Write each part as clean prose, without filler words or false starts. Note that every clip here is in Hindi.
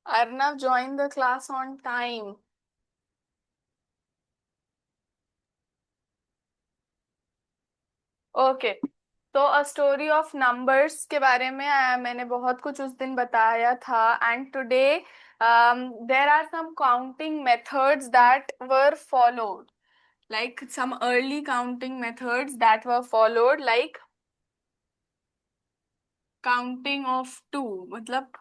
Arnav joined the class on time. Okay, तो अ स्टोरी ऑफ नंबर्स के बारे में मैंने बहुत कुछ उस दिन बताया था. And today there are some counting methods that were followed, like some early counting methods that were followed, like counting of two. मतलब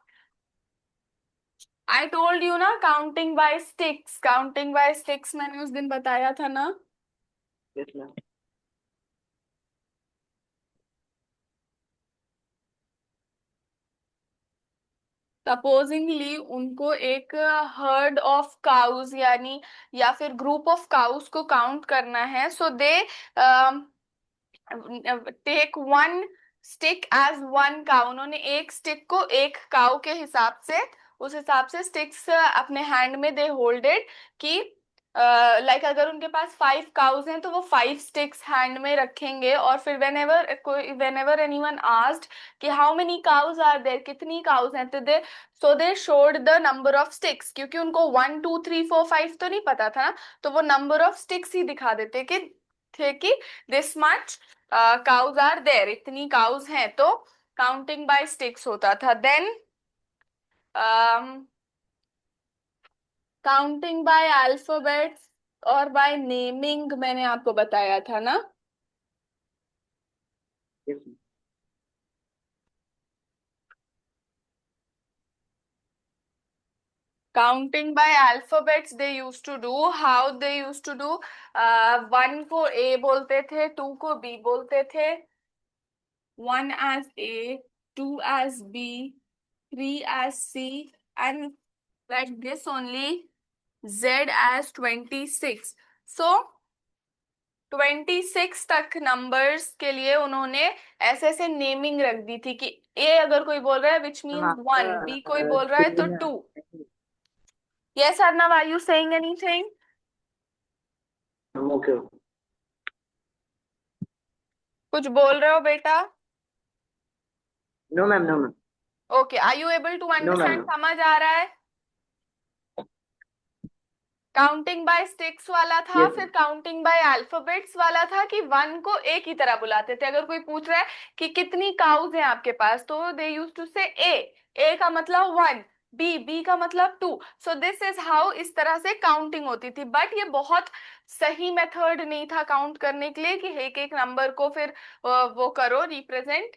I told you ना, counting by sticks. counting by sticks मैंने उस दिन बताया था ना. Yes, ma'am. सपोजिंगली उनको एक हर्ड ऑफ काउज यानी या फिर ग्रुप ऑफ काउज को काउंट करना है. So they take one stick as one cow. उन्होंने एक स्टिक को एक काउ के हिसाब से, उस हिसाब से स्टिक्स अपने हैंड में दे होल्डेड कि लाइक अगर उनके पास 5 काउज हैं तो वो 5 स्टिक्स हैंड में रखेंगे. और फिर वेन एवर एनीवन आस्क्ड कि how many cows are there, कितनी काउज हैं, तो they so they showed the number of sticks. क्योंकि उनको 1 2 3 4 5 तो नहीं पता था ना, तो वो नंबर ऑफ स्टिक्स ही दिखा देते कि थे कि this much cows are there, इतनी काउज हैं. तो काउंटिंग बाय स्टिक्स होता था. देन काउंटिंग बाय अल्फाबेट्स और बाय नेमिंग मैंने आपको बताया था ना. Yes, ma'am. Counting by alphabets they use to do, how they use to do. 1 को ए बोलते थे, 2 को बी बोलते थे. 1 as A, 2 as B, 3 as C, and like this only Z as 26. So 26 तक नंबर्स के लिए उन्होंने ऐसे ऐसे नेमिंग रख दी थी कि ए अगर कोई बोल रहा है विच Ma'am, मीन्स आपका 1, बी कोई बोल रहा है तो screen में 2. Yes Arnav, are you saying anything? Okay. कुछ बोल रहे हो बेटा? No ma'am, no ma'am. Okay, are you able to no ma'am, understand? No. समझ आ रहा है? काउंटिंग बाय स्टिक्स वाला था, यस फिर मैम. काउंटिंग बाय अल्फाबेट्स वाला था कि वन को एक ही तरह बुलाते थे. अगर कोई पूछ रहा है कि कितनी काउज हैं आपके पास, तो दे यूज टू से ए का मतलब 1, बी का मतलब 2. सो दिस इज हाउ, इस तरह से काउंटिंग होती थी. बट ये बहुत सही मेथड नहीं था काउंट करने के लिए कि एक एक नंबर को फिर वो करो represent.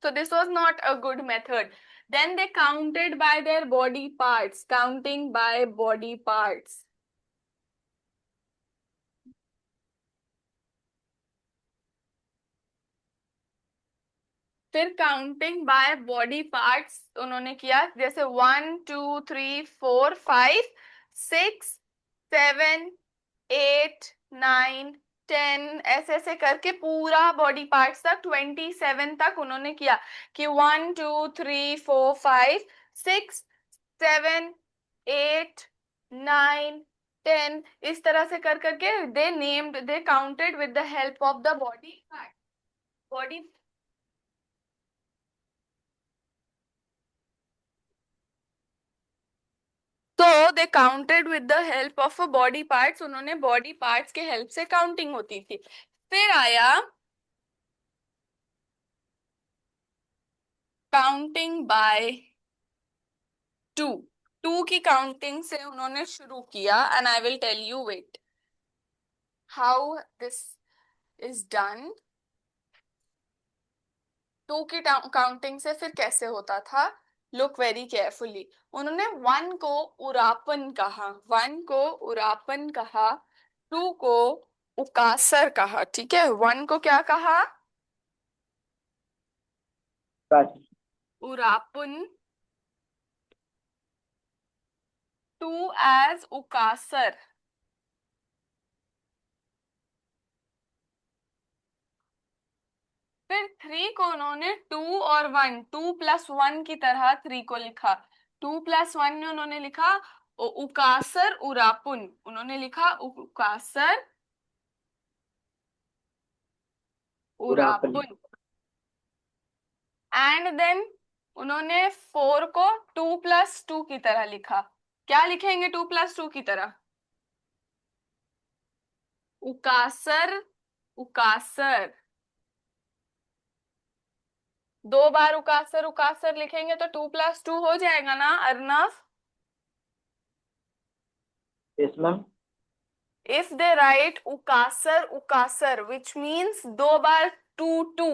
So this was not a good method. Then they counted by their body parts. Counting by body parts. फिर काउंटिंग बाय बॉडी पार्ट्स उन्होंने किया, जैसे 1 2 3 4 5 6 7 8 9 10, ऐसे ऐसे करके पूरा बॉडी पार्ट्स तक 27 तक उन्होंने किया कि 1 2 3 4 5 6 7 8 9 10. इस तरह से कर करके they counted with the help of the body part. Body, तो they counted with the help of a body parts. उन्होंने बॉडी पार्ट्स के हेल्प से काउंटिंग होती थी. फिर आया काउंटिंग बाय टू. टू की काउंटिंग से उन्होंने शुरू किया. And I will tell you wait how this is done. Two की काउंटिंग से फिर कैसे होता था, लुक वेरी केयरफुली. उन्होंने 1 को उरापन कहा, 1 को उरापन कहा, 2 को उकासर कहा. ठीक है, 1 को क्या कहा? बस. उरापन. 2 एज उकासर. फिर 3 को उन्होंने 2 और 1, 2+1 की तरह 3 को लिखा. 2+1 में उन्होंने लिखा उकासर उरापुन. उन्होंने लिखा उकासर पूरा अपन. उरापुन. एंड देन उन्होंने 4 को 2+2 की तरह लिखा। क्या लिखेंगे 2+2 की तरह? उकासर, उकासर। 2 बार उकासर उकासर लिखेंगे तो 2+2 हो जाएगा ना Arnav? Yes ma'am. If they write ukasar ukasar which means 2 बार 2 2,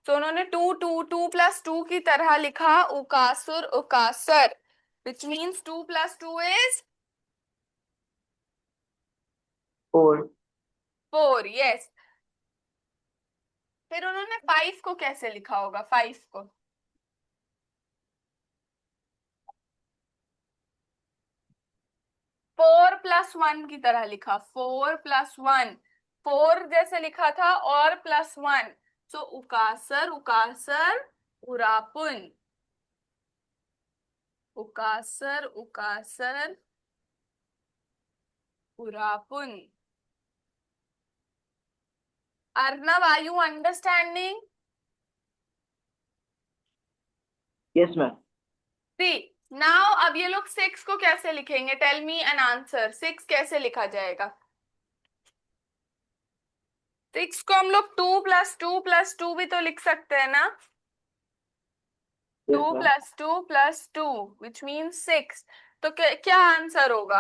तो उन्होंने 2 2 2+2 की तरह लिखा उकासुर उकासर which means 2+2 is 4। 4। yes। फिर उन्होंने 5 को कैसे लिखा होगा? 5 को 4+1 की तरह लिखा। 4+1, 4 जैसे लिखा था और +1, तो उकासर उकासर उरापुन, उकासर उकासर उरापुन। Arnav, are you understanding? Yes ma'am. See now अब ये लोग 6 को कैसे लिखेंगे? Tell me an answer. 6 कैसे लिखा जाएगा? 6 को हम लोग 2+2+2 भी तो लिख सकते हैं ना? Two yes ma'am. Plus two plus two which means 6। तो क्या आंसर होगा?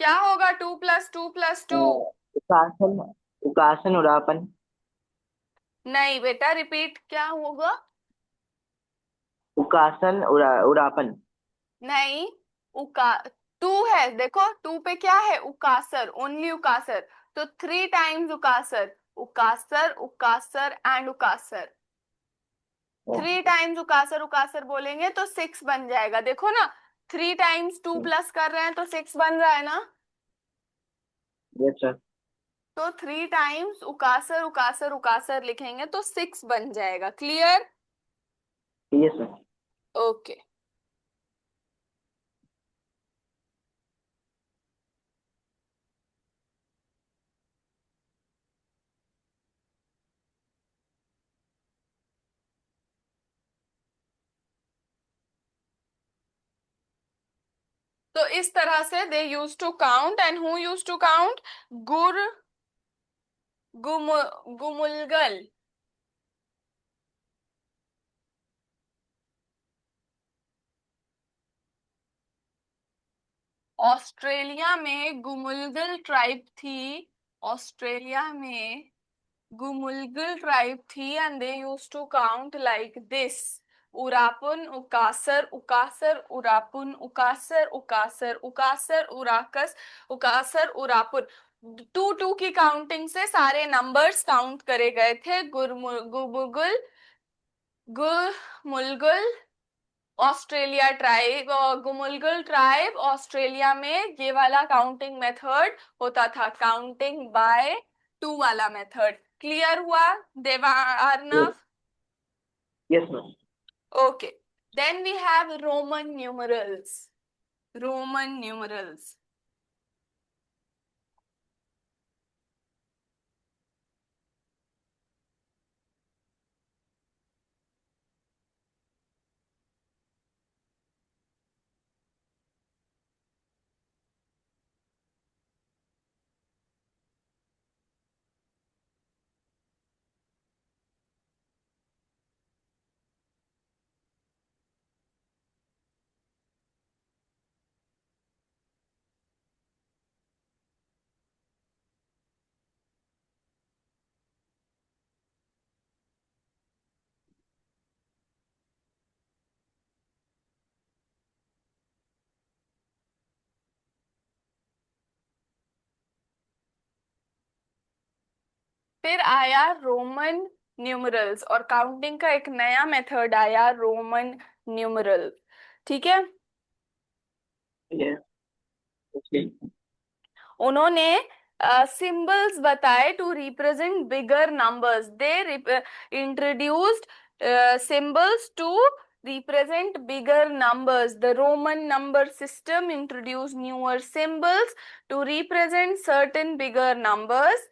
क्या होगा 2+2+2? उकासन, उकासन उड़ापन। नहीं बेटा, रिपीट, क्या होगा? उकासन उड़ापन। नहीं, उका 2 है, देखो 2 पे क्या है? उकासर, ओनली उकासर। तो 3 टाइम्स उकासर, उकासर उकासर एंड उकासर। 3 टाइम्स उकासर उकासर बोलेंगे तो 6 बन जाएगा। देखो ना, 3 टाइम्स 2 प्लस कर रहे हैं तो 6 बन रहा है ना? Yes sir. तो 3 टाइम्स उकासर उकासर उकासर लिखेंगे तो 6 बन जाएगा। क्लियर? Yes sir. ओके। तो इस तरह से they use to count. And who use to count? गुर गुम गुमुलगल। ऑस्ट्रेलिया में गुमुलगल ट्राइब थी। ऑस्ट्रेलिया में गुमुलगल ट्राइब थी and they use to count like this: उरापुन उकासर उकासर उरापुन उकासर उकासर उकासर उराकस उकासर उरापुन। 2 2 की काउंटिंग से सारे नंबर्स काउंट करे गए थे। गुमुगुल गुमुलगुल ऑस्ट्रेलिया ट्राइब और गुमुलगुल ट्राइब ऑस्ट्रेलिया में ये वाला काउंटिंग मेथड होता था, काउंटिंग बाय 2 वाला मेथड। क्लियर हुआ देवा Arnav? Yes ma'am. Okay. Then we have Roman numerals. Roman numerals. फिर आया रोमन न्यूमरल्स और काउंटिंग का एक नया मेथड आया, रोमन न्यूमरल। ठीक है? यस। ओके। उन्होंने सिंबल्स बताए to represent bigger numbers. They introduced symbols to represent bigger numbers. The Roman number system introduced newer symbols to represent certain bigger numbers.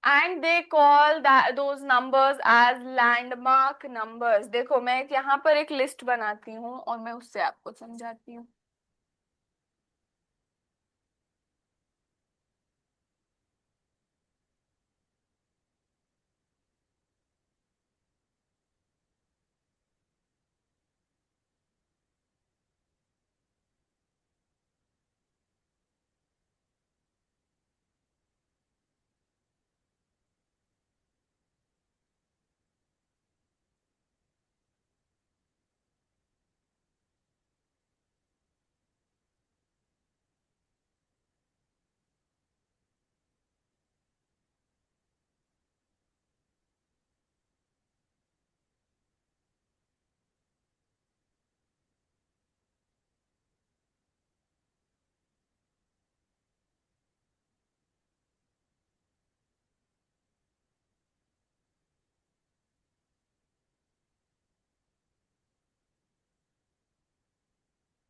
And they call those numbers as landmark numbers. देखो मैं यहाँ पर एक लिस्ट बनाती हूँ और मैं उससे आपको समझाती हूँ।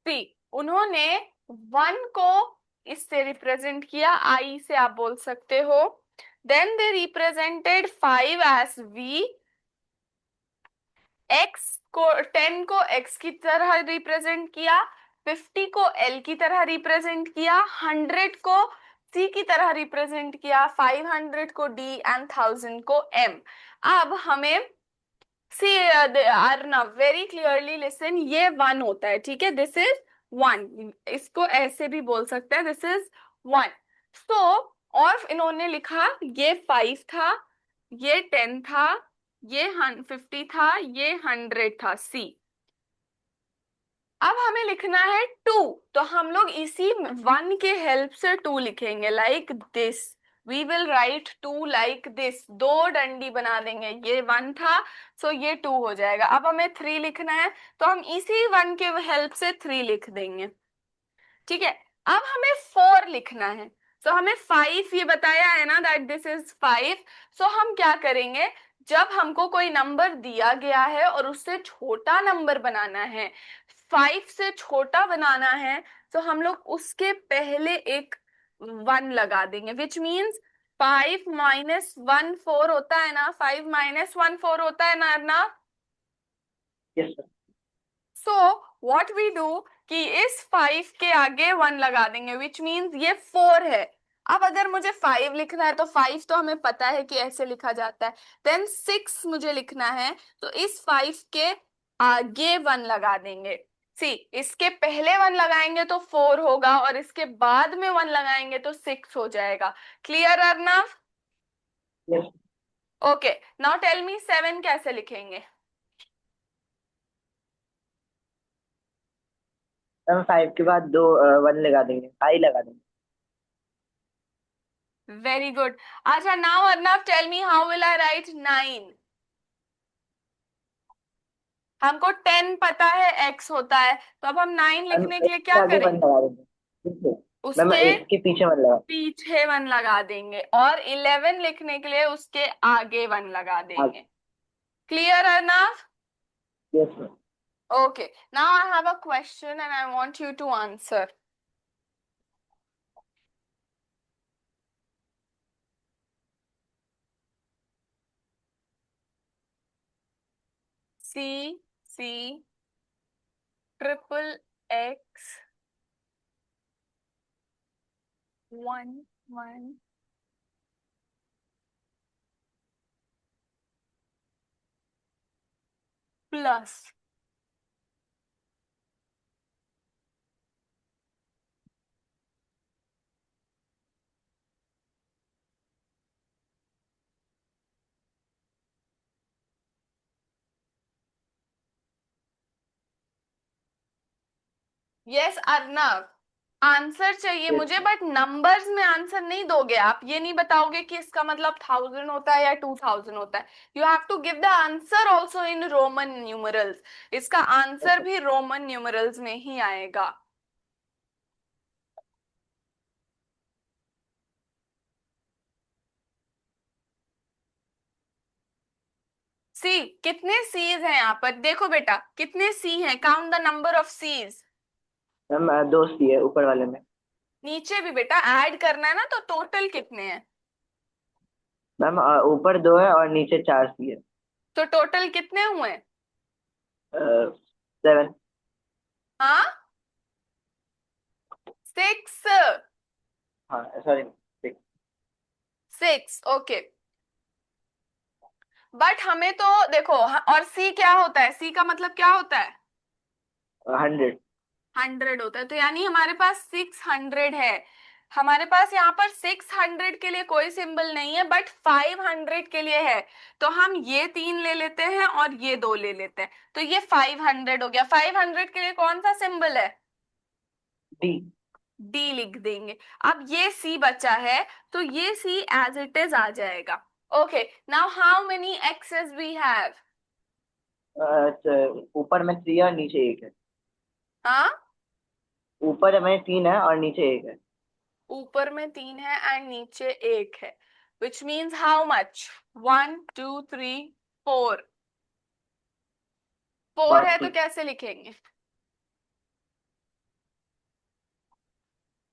सी, उन्होंने वन को इससे रिप्रेजेंट किया, आई से आप बोल सकते हो। Then they represented 5 as V, X को 10 को एक्स की तरह रिप्रेजेंट किया, 50 को एल की तरह रिप्रेजेंट किया, 100 को सी की तरह रिप्रेजेंट किया, 500 को डी एंड 1000 को एम। अब हमें सी अर्नव वेरी क्लियरली लिसन, ये वन होता है, ठीक है, दिस इज वन, इसको ऐसे भी बोल सकते हैं, दिस इज वन। सो और इन्होंने लिखा ये 5 था, ये 10 था, ये 50 था, ये 100 था, सी। अब हमें लिखना है टू, तो हम लोग इसी वन के हेल्प से टू लिखेंगे, like this. We will write two like this, दो डंडी बना देंगे, ये वन था, सो ये टू हो जाएगा। अब हमें थ्री लिखना है, तो हम इसी वन के हेल्प से थ्री लिख देंगे, ठीक है। अब हमें फोर लिखना है, सो हमें फाइव ये बताया है ना दैट दिस इज फाइव। सो हम क्या करेंगे, जब हमको कोई नंबर दिया गया है और उससे छोटा नंबर बनाना है, फाइव से छोटा बनाना है, तो हम लोग उसके पहले एक वन लगा देंगे, विच मीन्स 5 - 1 4 होता है ना, 5 - 1 4 होता है ना। Yes sir. So what we do कि इस 5 के आगे वन लगा देंगे, विच मीन्स ये 4 है। अब अगर मुझे 5 लिखना है तो 5 तो हमें पता है कि ऐसे लिखा जाता है। देन 6 मुझे लिखना है, तो इस 5 के आगे वन लगा देंगे। सी, इसके पहले वन लगाएंगे तो 4 होगा और इसके बाद में वन लगाएंगे तो 6 हो जाएगा। Clear Arnav? Yes okay, now tell me 7 कैसे लिखेंगे? हम 5 के बाद दो वन लगा देंगे, आई लगा देंगे। Very good. अच्छा, now Arnav tell me how will I write 9? हमको 10 पता है x होता है, तो अब हम 9 हम लिखने के एक लिए के क्या आगे वन करेंगे? लगा देंगे, ठीक है। मैम उसके एक के पीछे वन लगा। पीछे वन लगा देंगे, और 11 लिखने के लिए उसके आगे वन लगा हाँ। देंगे। Clear Arnav? Yes ma'am. Okay, now I have a question and I want you to answer. See, see triple X 1 1 plus yes Arnav, answer चाहिए यस मुझे, बट नंबर्स में आंसर नहीं दोगे आप, ये नहीं बताओगे कि इसका मतलब 1000 होता है या 2000 होता है। You have to give the answer also in Roman numerals, इसका आंसर सर। भी रोमन न्यूमरल्स में ही आएगा। सी, कितने सीज हैं यहाँ पर, देखो बेटा कितने सी हैं, count the number of Cs. Ma'am दोस्त ही है ऊपर वाले में। नीचे भी बेटा ऐड करना है ना, तो टोटल कितने हैं? मैम ऊपर दो है और नीचे चार सी है। तो टोटल कितने हुए? 7। हाँ, 6। हाँ सॉरी। 6। 6, ओके। बट हमें तो देखो, और सी क्या होता है? सी का मतलब क्या होता है? 100। 100 होता है, तो यानी हमारे पास 600 है। हमारे पास यहाँ पर 600 के लिए कोई सिंबल नहीं है, बट 500 के लिए है। तो हम ये 3 ले लेते हैं और ये 2 ले लेते हैं, तो ये 500 हो गया। 500 के लिए कौन सा सिंबल है? डी। डी लिख देंगे। अब ये सी बचा है, तो ये सी एज इट इज आ जाएगा। Okay, now how many Xs we have? ऊपर में 3 है और नीचे 1 है। हाँ, ऊपर में 3 है और नीचे 1 है। ऊपर में 3 है एंड नीचे 1 है, विच मीन्स हाउ मच? 1 2 3 4। 4 है तो 40। कैसे लिखेंगे?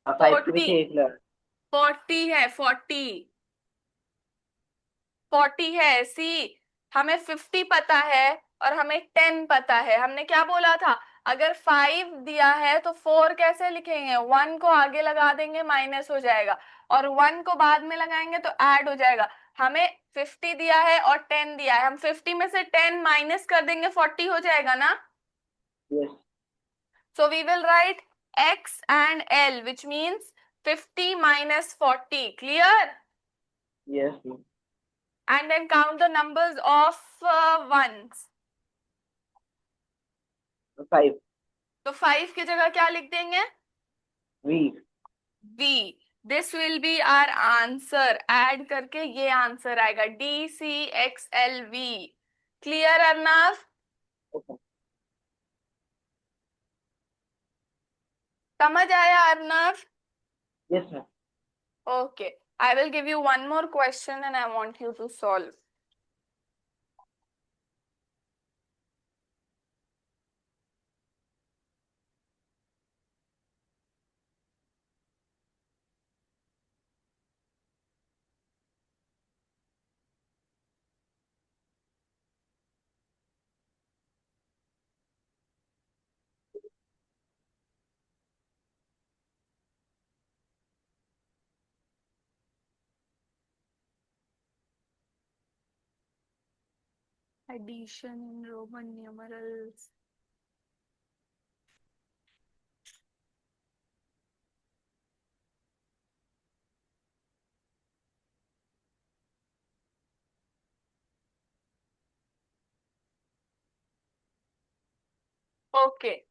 5 के 40। पीछे 1 लगा। 40 है, 40। 40 है सी। हमें 50 पता है और हमें 10 पता है। हमने क्या बोला था? अगर 5 दिया है तो 4 कैसे लिखेंगे? 1 को आगे लगा देंगे, माइनस हो जाएगा, और 1 को बाद में लगाएंगे तो ऐड हो जाएगा। हमें 50 दिया है और 10 दिया है, हम 50 में से 10 माइनस कर देंगे, 40 हो जाएगा ना। Yes. So we will write X and L, which means 50 minus 40. Clear? Yes. And then count the numbers of ones. 5। तो 5 की जगह क्या लिख देंगे? We. V. This will be our answer. Add करके ये आंसर आएगा, DCXLV. Clear, अर्नव? समझ आया Arnav? Yes ma'am. Okay. I will give you one more question and I want you to solve. Addition in Roman numerals. Okay.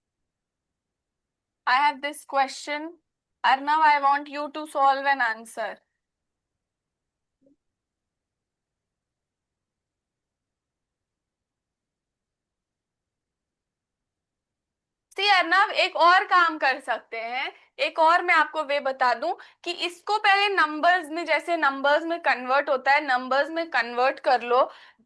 I have this question. Arnav, I want you to solve an answer. सी अर्नव, एक और काम कर सकते हैं। एक और मैं आपको वे बता दूं कि इसको पहले नंबर्स में, जैसे नंबर्स में कन्वर्ट होता है, नंबर्स में कन्वर्ट कर लो।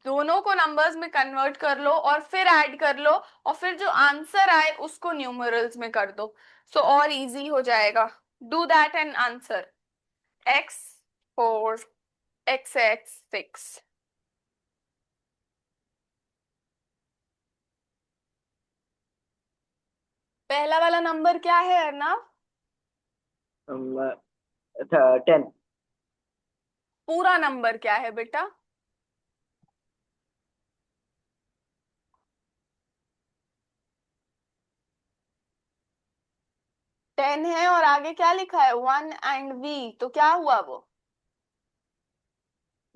दोनों को नंबर्स में कन्वर्ट कर लो और फिर ऐड कर लो, और फिर जो आंसर आए उसको न्यूमरल्स में कर दो। सो और इजी हो जाएगा। Do that and answer. X4, XX6। पहला वाला नंबर क्या है अर्नव? 10। पूरा नंबर क्या है बेटा? 10 है और आगे क्या लिखा है? 1 and V, तो क्या हुआ वो?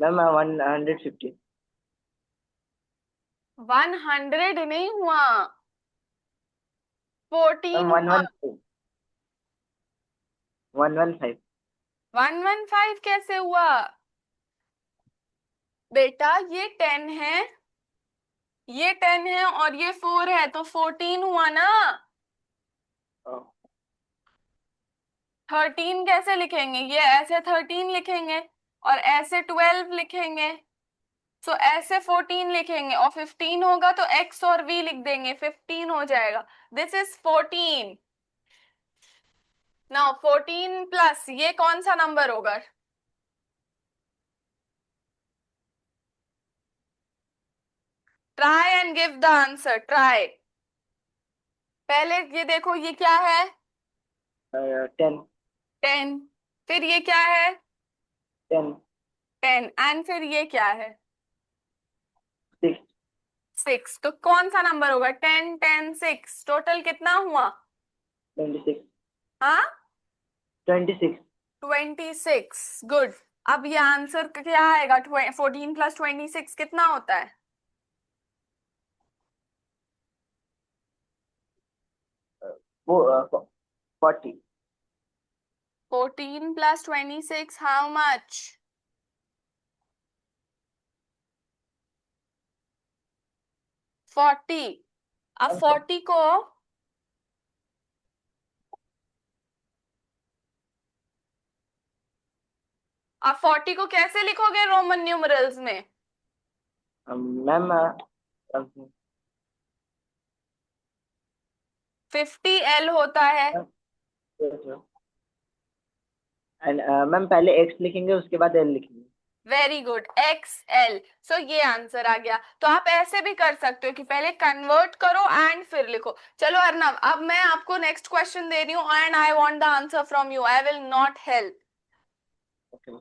मैम 150। 100 नहीं हुआ, 14 मैम हुआ। 115। 115 कैसे हुआ? बेटा ये 10 है, ये 10 है और ये 4 है, तो 14 हुआ ना। 13 कैसे लिखेंगे? ये ऐसे 13 लिखेंगे और ऐसे 12 लिखेंगे। सो ऐसे 14 लिखेंगे और 15 होगा तो X और V लिख देंगे, 15 हो जाएगा। This is 14। नाउ 14 प्लस ये कौन सा नंबर होगा? Try and give the answer, try. पहले ये देखो, ये क्या है? 10। 10। फिर ये क्या है? 10। 10। एंड फिर ये क्या है? 6। 6। तो कौन सा नंबर होगा? 10, 10, 6, टोटल कितना हुआ? 26। हाँ, 26। 26। गुड। अब ये आंसर क्या आएगा? 14 प्लस 26 कितना होता है? वो 40। 14 प्लस 26 हाउ मच? 40। अब 40 को, अब 40 को कैसे लिखोगे रोमन न्यूमरल्स में? मैम 50L होता है। एंड मैम पहले एक्स लिखेंगे उसके बाद एल लिखेंगे। Very good, XL। सो ये आंसर आ गया। तो आप ऐसे भी कर सकते हो कि पहले कन्वर्ट करो एंड फिर लिखो। चलो अर्नव, अब मैं आपको नेक्स्ट क्वेश्चन दे रही हूँ and I want the answer from you, I will not help. Okay.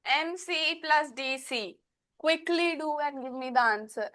MC plus DC. Quickly do and give me the answer.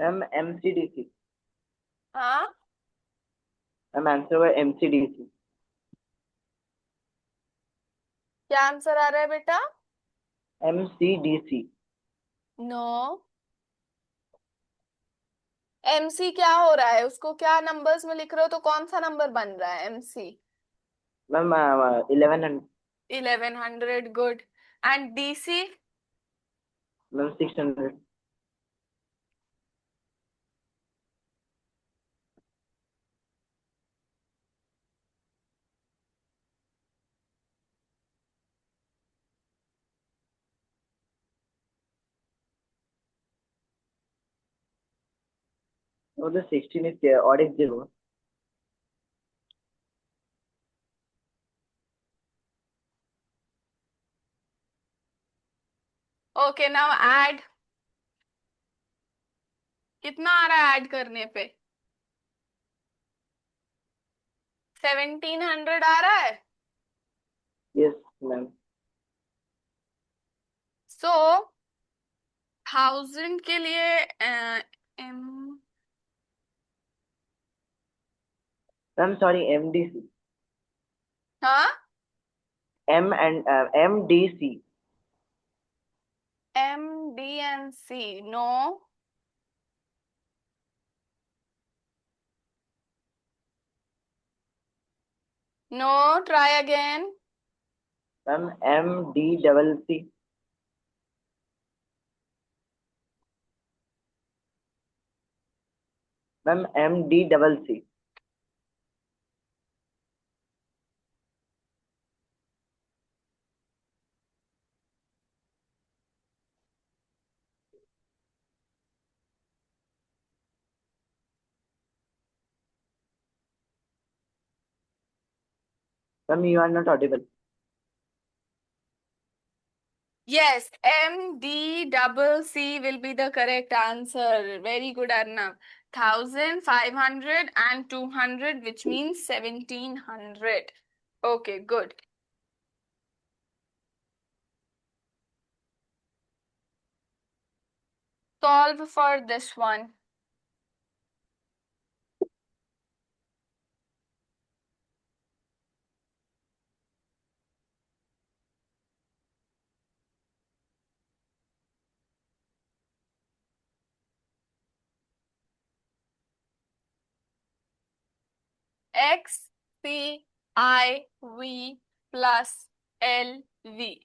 Ma'am MCDC। हाँ, मैम आंसर हुआ MCDC। क्या आंसर आ रहा है बेटा? MCDC। नो। MC क्या हो रहा है? उसको क्या नंबर्स में लिख रहे हो तो कौन सा नंबर बन रहा है MC? Ma'am 1100। 1100। Good. And DC? Ma'am 600। वो तो 16 is और एक 0। Okay, now add. कितना आ रहा है ऐड करने पे? 1700 आ रहा है। Yes ma'am. सो 1000 के लिए एम, मैम सॉरी MDC। हाँ, M and MDC। MDNC। No. No, try again. Ma'am MDCC। Ma'am MDCC। Ma'am you are not audible. Yes, MDCC will be the correct answer. Very good, Arnav. 1,500 and 200, which means 1,700. Okay, good. Solve for this one. XCIV plus LV.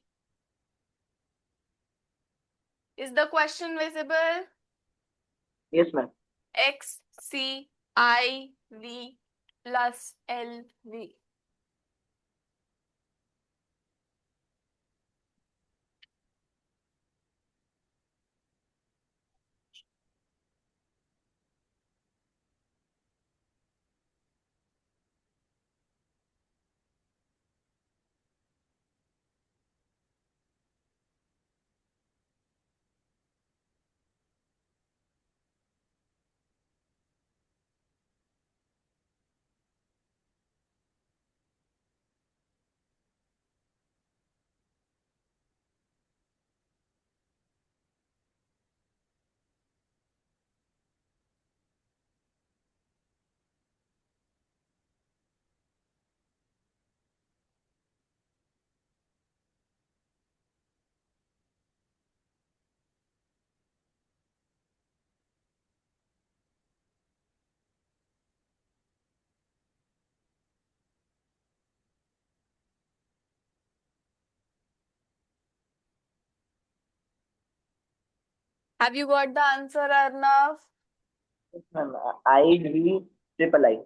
Is the question visible? Yes, ma'am. XCIV plus LV. Have you got the answer, Arnav? Yes, ma'am. IV triple I.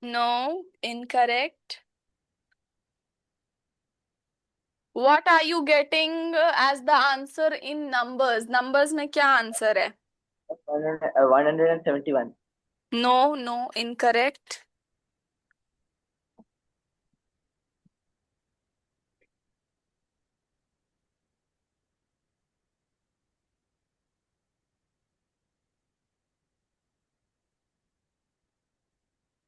No, incorrect. What are you getting as the answer in numbers? Numbers में क्या answer है? 171. No, no, incorrect.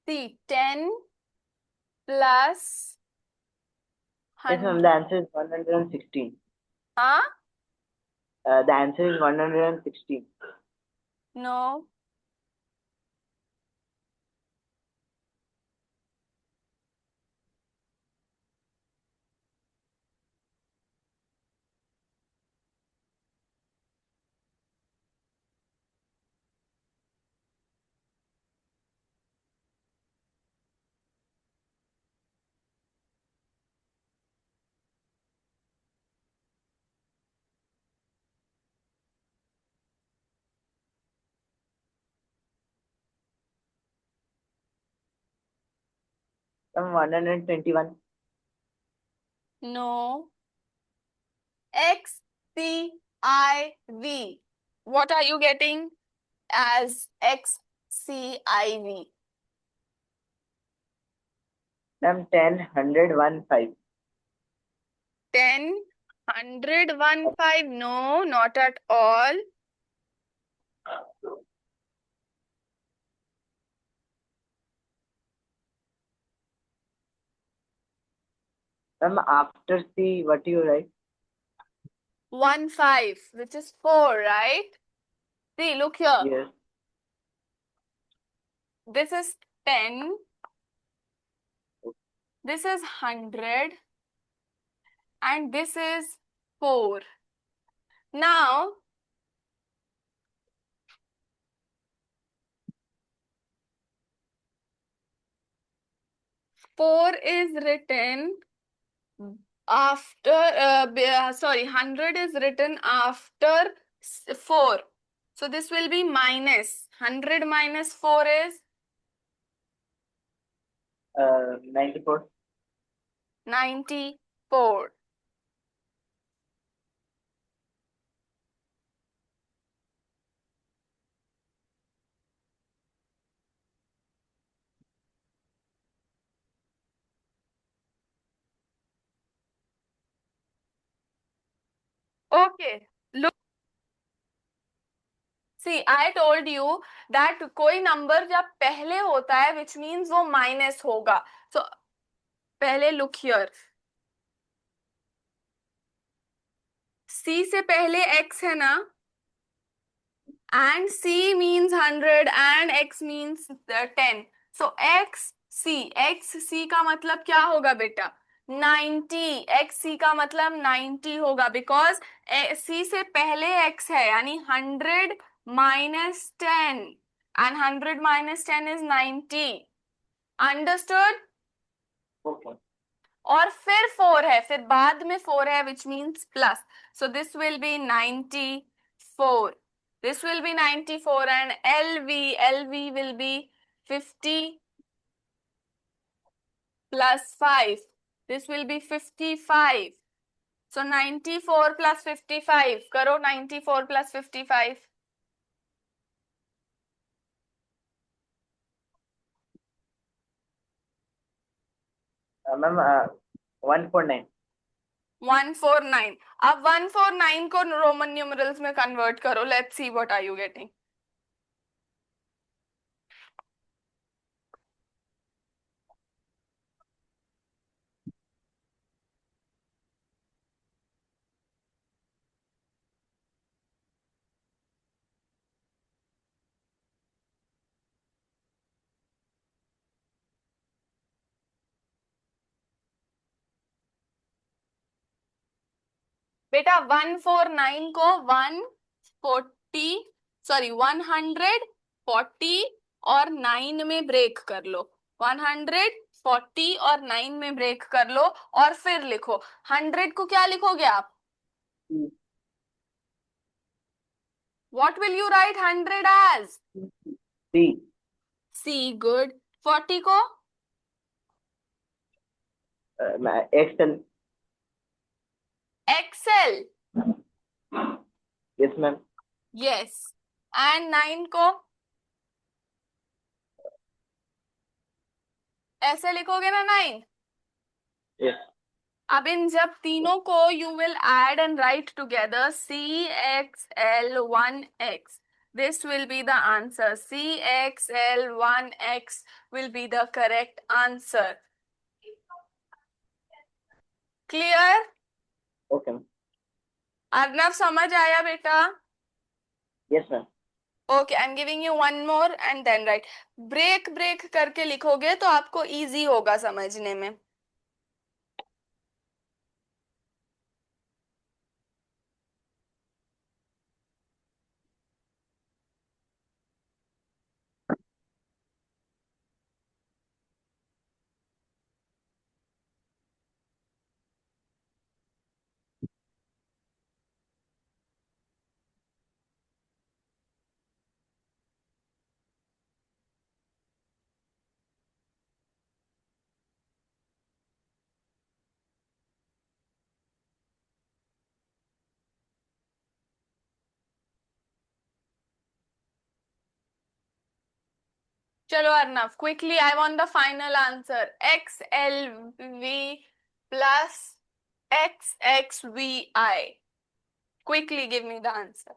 See, 10 plus Yes, ma'am. The 100. answer is 116. Huh? The answer is 116. No. Ma'am, 121. No. XCIV. What are you getting as XCIV? Ma'am, 10, 100, 1, 5. 10, 100, 1, 5. No, not at all. Ma'am, after C, what do you write? 1, 5, which is 4, right? See, look here. Yes. This is 10. This is 100. And this is 4. Now, 4 is written after, sorry, 100 is written after 4. So this will be minus. 100 minus 4 is 94. 94. Okay, look, see I told you that कोई नंबर जब पहले होता है विच मीन्स वो माइनस होगा. सो पहले लुक हियर, सी से पहले x है ना, and c means 100 and x means 10. So x c का मतलब क्या होगा बेटा? 90. x c का मतलब 90 होगा बिकॉज c से पहले x है यानी 100 minus 10 and 100 minus 10 is 90. Understood? Okay और फिर 4 है, फिर बाद में 4 है which means plus. So this will be 94. This will be 94 and LV will be 50 plus 5. This will be 55. So 94 plus 55. करो 94 plus 55. मैम 149। 149. अब 149 को रोमन न्यूमरल्स में कन्वर्ट करो. Let's see what are you getting. बेटा 149 को 140, सॉरी 140 और 9 में ब्रेक कर लो. 140 और 9 में ब्रेक कर लो और फिर लिखो. 100 को क्या लिखोगे आप? What will you write 100 as? C. C. Good. 40 को? X L. X L. Yes ma'am. Yes. And 9 को ऐसे लिखोगे ना 9. यस। अब इन जब तीनों को you will add and write together. CXL1X. This will be the answer. CXL1X will be the correct answer. Clear? Okay ma'am. Arnav समझ आया बेटा? Yes ma'am. Okay, I am giving you one more and then write. Break break करके लिखोगे तो आपको इजी होगा समझने में. चलो Arnav, quickly I want the final answer. XLV plus XXVI. Quickly give me the answer.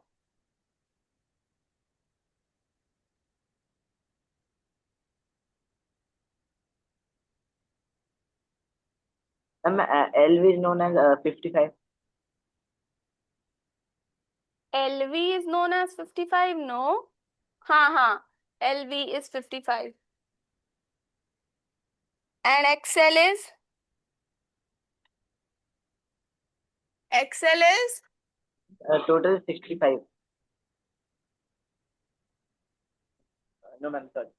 Ma'am LV is known as 55। LV is known as 55? No. हाँ हाँ, LV is 55. And XL is? XL is? Total 65। No ma'am sorry.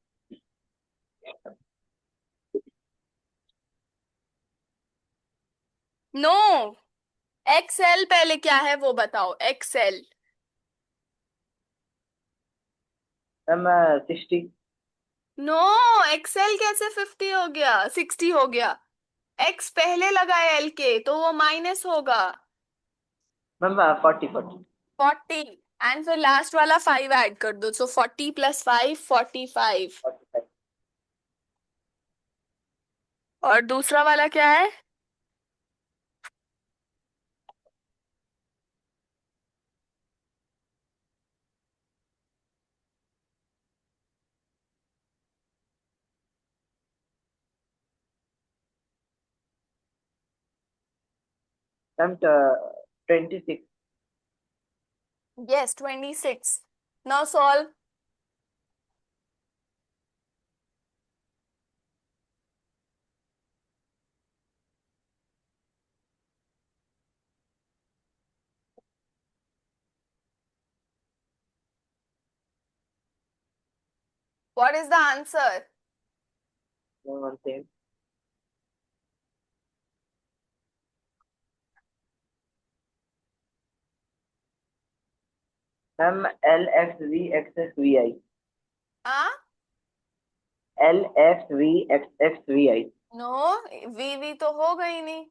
No. XL पहले क्या है वो बताओ. XL. मैम 60। नो. XL कैसे 50 हो गया, 60 हो गया? X पहले लगा है L के तो वो माइनस होगा. मैम 40। 40. एंड फिर लास्ट वाला 5 ऐड कर दो. सो 40 प्लस 5, 45. 45। और दूसरा वाला क्या है? Ma'am 26। Yes 26। Now solve. What is the answer? One same. Ma'am LXV XXVI। हाँ। LXV XXVI। नो, वी तो हो गई नहीं।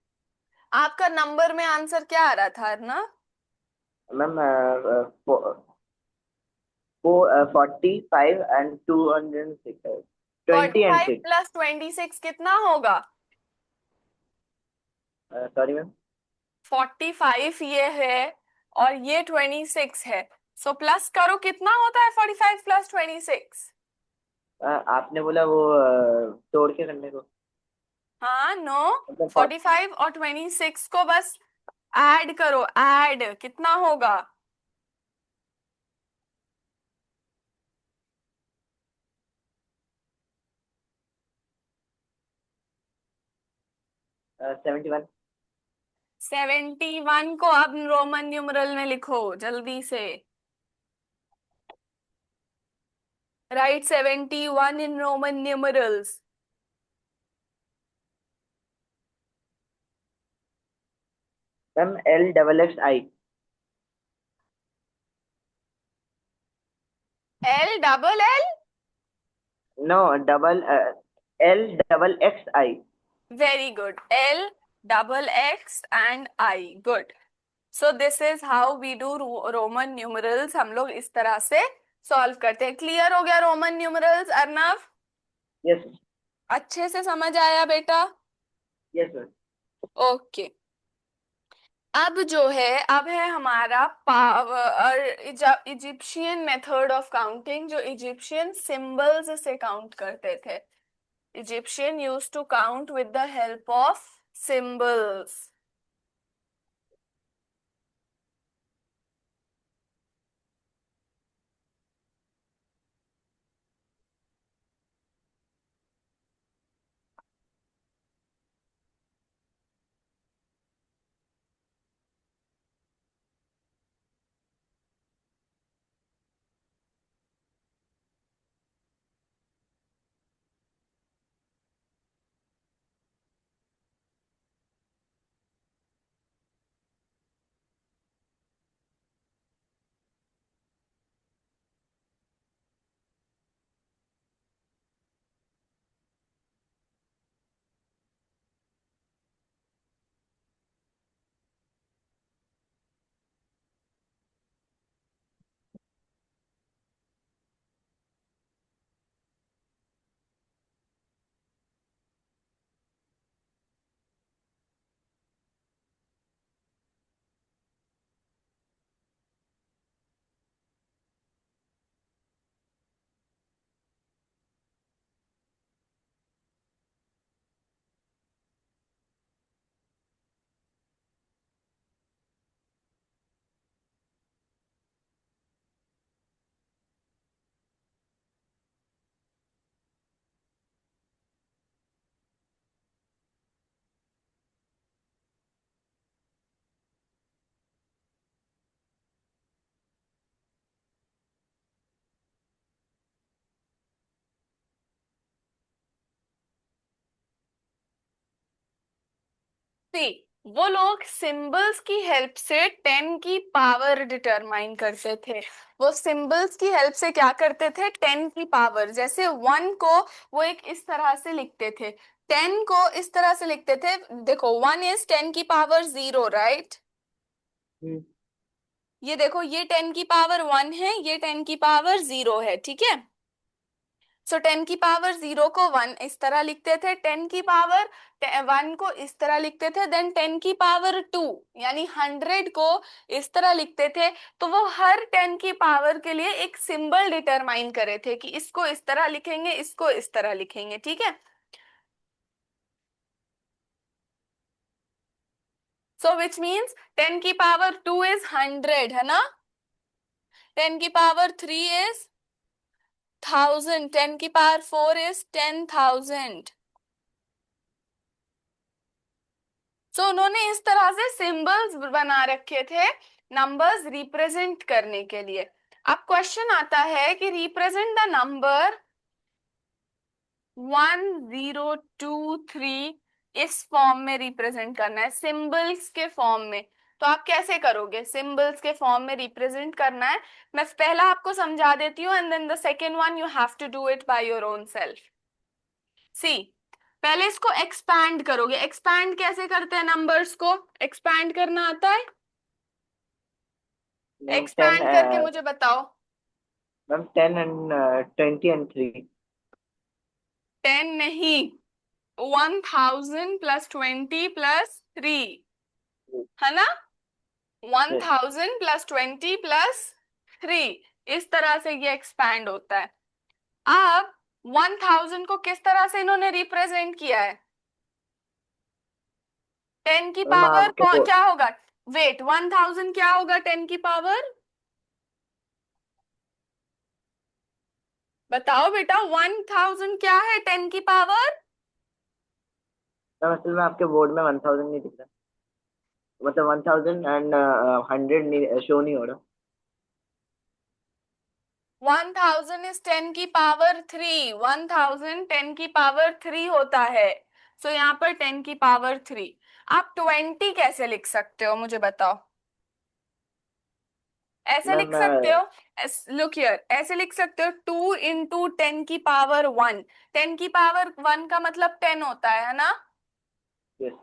आपका नंबर में आंसर क्या आ रहा था ना? Ma'am 45 and 206। Forty 20 and five 6। Plus 26 कितना होगा? Sorry ma'am. 45 ये है और ये 26 है। सो प्लस करो, कितना होता है 45 प्लस 26? आपने बोला वो तोड़ के करने को। हाँ, नो। मतलब 45 और 26 को बस ऐड करो, ऐड कितना होगा? 71। 71 को अब रोमन न्यूमरल में लिखो जल्दी से। Write 71 in Roman numerals. Ma'am LXXI। L double L. No double LXXI। Very good, L double X and I, good. So this is how we do Roman numerals. हम लोग इस तरह से सॉल्व करते हैं। क्लियर हो गया रोमन न्यूमरल्स अर्नव? यस। अच्छे से समझ आया बेटा? Yes ma'am. ओके। अब जो है, अब है हमारा power Egyptian method of counting, जो इजिप्शियन सिंबल्स से काउंट करते थे। Egyptian used to count with the help of symbols. See, वो लोग सिंबल्स की हेल्प से 10 की पावर डिटरमाइन करते थे। वो सिंबल्स की हेल्प से क्या करते थे? 10 की पावर, जैसे 1 को वो एक इस तरह से लिखते थे, 10 को इस तरह से लिखते थे। देखो 1 इज 10 की पावर 0, राइट? ये देखो, ये 10 की पावर 1 है, ये 10 की पावर 0 है, ठीक है? सो 10 की पावर 0 को 1 इस तरह लिखते थे, 10 की पावर 1 को इस तरह लिखते थे, देन 10 की पावर 2 यानी 100 को इस तरह लिखते थे। तो वो हर 10 की पावर के लिए एक सिंबल डिटरमाइन करे थे कि इसको इस तरह लिखेंगे, इसको इस तरह लिखेंगे, ठीक है? सो विच मीन्स 10 की पावर 2 इज 100, है ना? 10 की पावर 3 इज 1000, 10 की पावर 4 इज 10,000। सो उन्होंने इस तरह से सिंबल्स बना रखे थे नंबर्स रिप्रेजेंट करने के लिए। अब क्वेश्चन आता है कि रिप्रेजेंट द नंबर 1023 इस फॉर्म में रिप्रेजेंट करना है, सिंबल्स के फॉर्म में। तो आप कैसे करोगे? सिंबल्स के फॉर्म में रिप्रेजेंट करना है। मैं पहला आपको समझा देती हूँ and then the second one you have to do it by your own self. See, पहले इसको एक्सपैंड करोगे। एक्सपैंड कैसे करते हैं? नंबर्स को एक्सपैंड करना आता है? मैम 10, एक्सपैंड करके मुझे बताओ। Ma'am 10 and 20 and 3। 10 नहीं, 1000 प्लस 20 प्लस 3, है ना? 1000 प्लस 20 प्लस 3, इस तरह से ये एक्सपैंड होता है। अब 1000 को किस तरह से इन्होंने रिप्रेजेंट किया है? 10 की मैम पावर आपके क्या होगा? वेट, 1000 क्या होगा 10 की पावर? बताओ बेटा, 1000 क्या है 10 की पावर? मैम असल में आपके बोर्ड में 1000 नहीं दिख रहा, मतलब 1000 एंड 100 नहीं शो नहीं हो रहा। 1000 इज 10 की पावर 3, 1000 10 की पावर 3 होता है। सो यहाँ पर 10 की पावर 3। आप 20 कैसे लिख सकते हो मुझे बताओ? ऐसे लिख मैम सकते हो, लुक हियर, ऐसे लिख सकते हो 2 इंटू 10 की पावर 1। 10 की पावर 1 का मतलब 10 होता है ना? यस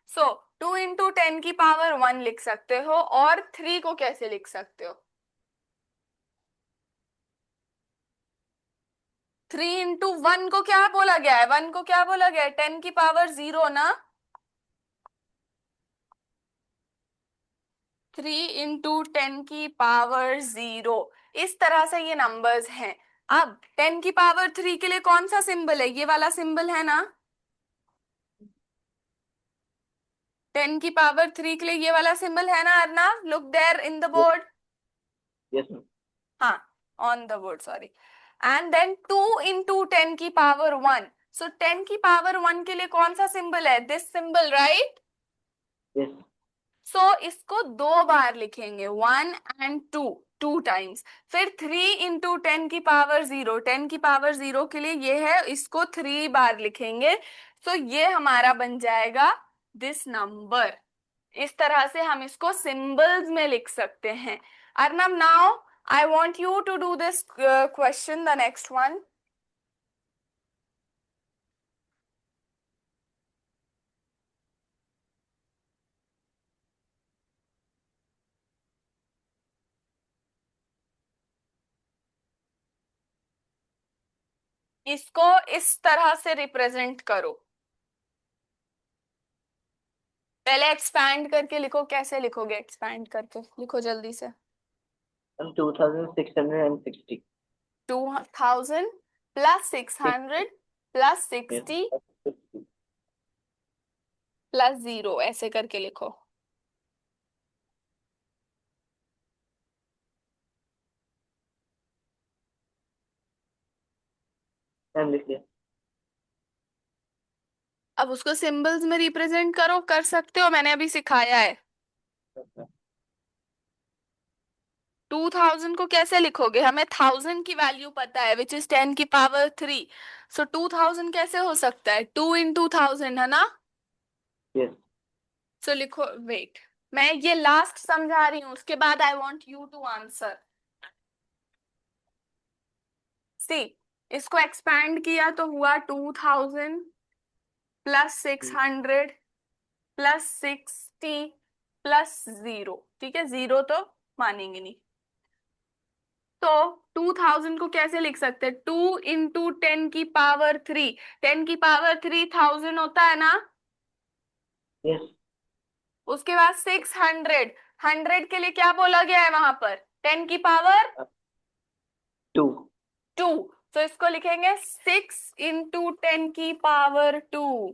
सो 2 इंटू 10 की पावर 1 लिख सकते हो। और 3 को कैसे लिख सकते हो? 3 इंटू 1 को क्या बोला गया है? 1 को क्या बोला गया है? 10 की पावर 0 ना? 3 इंटू 10 की पावर 0, इस तरह से ये नंबर्स हैं। अब 10 की पावर 3 के लिए कौन सा सिंबल है? ये वाला सिंबल है ना? 10 की पावर 3 के लिए ये वाला सिंबल है ना Arnav? Look there in the board. Yes ma'am हाँ, on the board, sorry. And then 2 into 10 की पावर 1। सो 10 की पावर 1 के लिए कौन सा सिंबल है? This symbol, right? Yes so इसको दो बार लिखेंगे, 1 एंड 2, 2 टाइम्स। फिर 3 इंटू 10 की पावर 0, 10 की पावर 0 के लिए ये है, इसको 3 बार लिखेंगे। सो ये हमारा बन जाएगा दिस नंबर। इस तरह से हम इसको सिंबल्स में लिख सकते हैं। Arnab, now I want you to do this question, the next one. इसको इस तरह से रिप्रेजेंट करो। पहले एक्सपैंड करके लिखो। कैसे लिखोगे? एक्सपैंड करके लिखो जल्दी से। मैम 2660। 2000 प्लस 600 प्लस 60 प्लस 0, ऐसे करके लिखो। मैम लिख लिया। अब उसको सिंबल्स में रिप्रेजेंट करो। कर सकते हो, मैंने अभी सिखाया है। 2000 को कैसे लिखोगे? हमें 1000 की वैल्यू पता है विच इज 10 की पावर 3। सो 2000 कैसे हो सकता है? 2 इंटू 1000, है ना? यस सो लिखो, वेट, मैं ये लास्ट समझा रही हूँ, उसके बाद I want you to answer. See, इसको एक्सपैंड किया तो हुआ 2000 प्लस 600 प्लस 60 प्लस 0। ठीक है, 0 तो मानेंगे नहीं। तो 2000 को कैसे लिख सकते हैं? 2 इंटू 10 की पावर 3। 10 की पावर 3000 होता है ना? यस उसके बाद 600, 100 के लिए क्या बोला गया है वहां पर? 10 की पावर 2। 2। तो इसको लिखेंगे 6 इंटू 10 की पावर 2।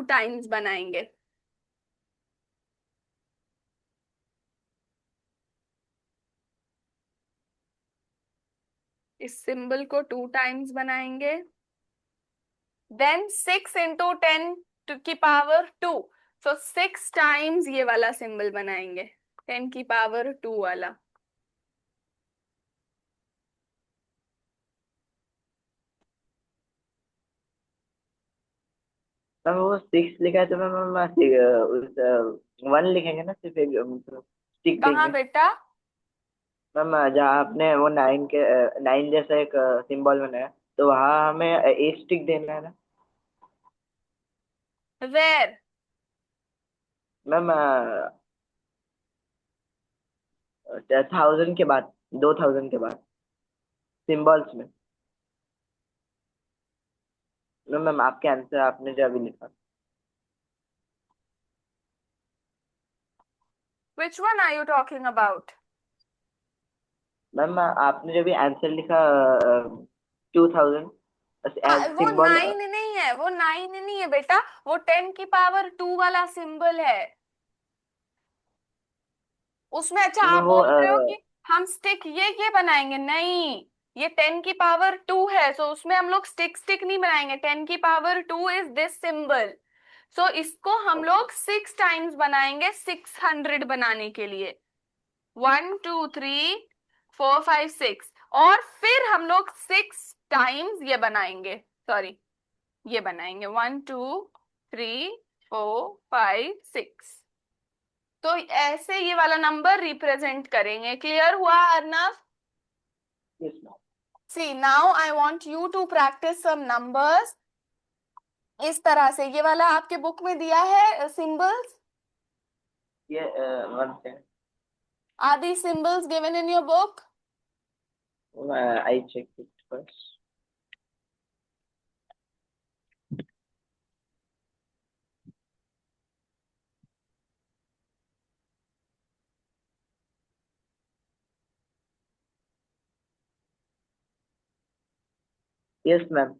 टाइम्स बनाएंगे। इस सिंबल को 2 टाइम्स बनाएंगे। देन 6 × 10 की पावर 2, सो 6 टाइम्स ये वाला सिंबल बनाएंगे, 10 की पावर 2 वाला। मैम वो 6 लिखा है तो मैम उस 1 लिखेंगे ना, सिर्फ एक मतलब टिक कहाँ देंगे। बेटा? मैम जहाँ आपने वो 9 जैसा एक सिंबल बनाया, तो वहाँ हमें एक स्टिक देना है ना। वेर? मैम 1000 के बाद, 2000 के बाद सिंबल्स में। मैम आपके आंसर आपने जो अभी लिखा। Which one are you talking about? Ma'am आपने जो भी आंसर लिखा 2000 एज वो सिंबल। 9 नहीं है, वो 9 नहीं है बेटा, वो 10 की पावर 2 वाला सिंबल है। उसमें अच्छा आप वो बोल रहे हो कि हम स्टिक ये बनाएंगे? नहीं, ये 10 की पावर 2 है, सो उसमें हम लोग स्टिक स्टिक नहीं बनाएंगे। 10 की पावर 2 इज दिस सिंबल, सो इसको हम लोग 6 टाइम्स बनाएंगे 600 बनाने के लिए। 1 2 3 4 5 6, और फिर हम लोग 6 टाइम्स ये बनाएंगे, सॉरी ये बनाएंगे 1 2 3 4 5 6। तो ऐसे ये वाला नंबर रिप्रेजेंट करेंगे। क्लियर हुआ Arnav? Yes ma'am. See now I want you to practice some numbers. इस तरह से ये वाला आपके बुक में दिया है सिंबल्स। ये 1 से are the symbols given in your book? I check it first. Yes ma'am.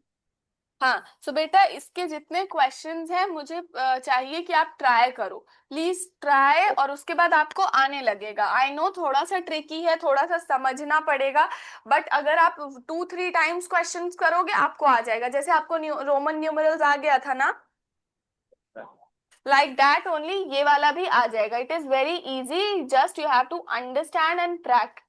हाँ, सो बेटा इसके जितने क्वेश्चंस हैं मुझे चाहिए कि आप ट्राई करो, प्लीज ट्राई, और उसके बाद आपको आने लगेगा। आई नो थोड़ा सा ट्रिकी है, थोड़ा सा समझना पड़ेगा, बट अगर आप 2 3 टाइम्स क्वेश्चंस करोगे आपको आ जाएगा। जैसे आपको रोमन न्यूमरल्स आ गया था ना, लाइक दैट ओनली ये वाला भी आ जाएगा। It is very easy, just you have to understand and practice.